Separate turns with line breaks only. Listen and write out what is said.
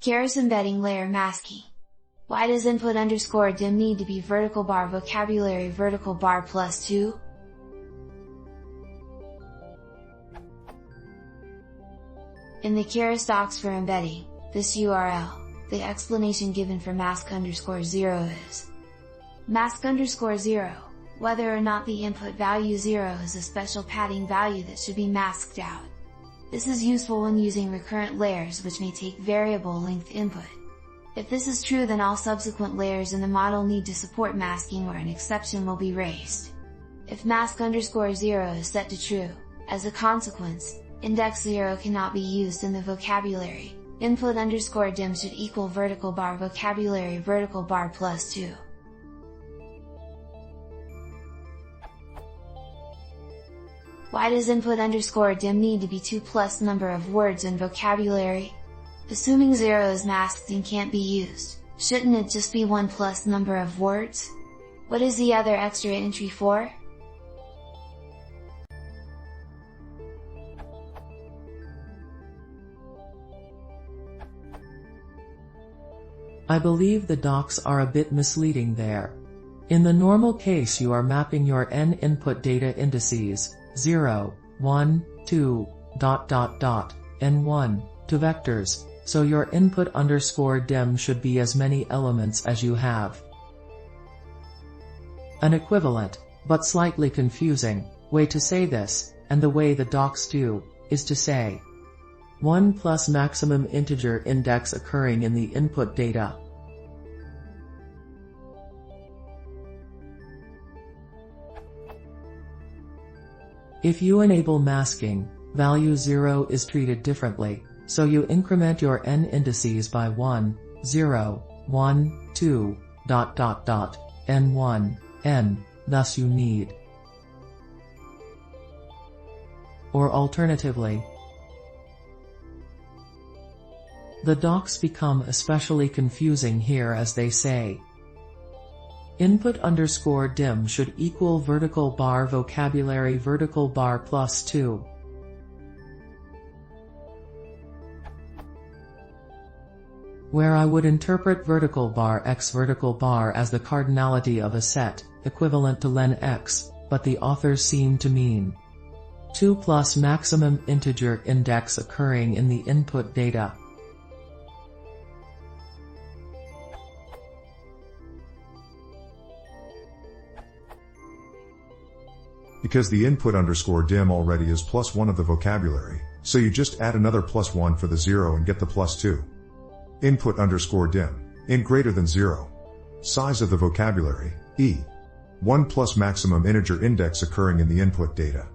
Keras embedding layer masking. Why does input underscore dim need to be vertical bar vocabulary vertical bar +2? In the Keras docs for embedding, this URL, the explanation given for mask_0 is mask_0, whether or not the input value 0 is a special padding value that should be masked out. This is useful when using recurrent layers which may take variable length input. If this is true, then all subsequent layers in the model need to support masking, or an exception will be raised. If mask_0 is set to true, as a consequence, index 0 cannot be used in the vocabulary. Input_dim should equal vertical bar vocabulary vertical bar +2. Why does input_dim need to be 2 plus number of words in vocabulary? Assuming 0 is masked and can't be used, shouldn't it just be 1 plus number of words? What is the other extra entry for?
I believe the docs are a bit misleading there. In the normal case, you are mapping your n input data indices, 0, 1, 2, n1, to vectors, so your input_dim should be as many elements as you have. An equivalent, but slightly confusing, way to say this, and the way the docs do, is to say 1 plus maximum integer index occurring in the input data. If you enable masking, value 0 is treated differently, so you increment your n indices by 1, 0, 1, 2, n1, n, thus you need. Or alternatively, the docs become especially confusing here as they say input_dim should equal vertical bar vocabulary vertical bar +2. Where I would interpret vertical bar x vertical bar as the cardinality of a set, equivalent to len x, but the authors seem to mean 2 plus maximum integer index occurring in the input data.
Because the input_dim already is +1 of the vocabulary, so you just add another +1 for the 0 and get the +2. Input_dim, int greater than 0. Size of the vocabulary, e. 1 plus maximum integer index occurring in the input data.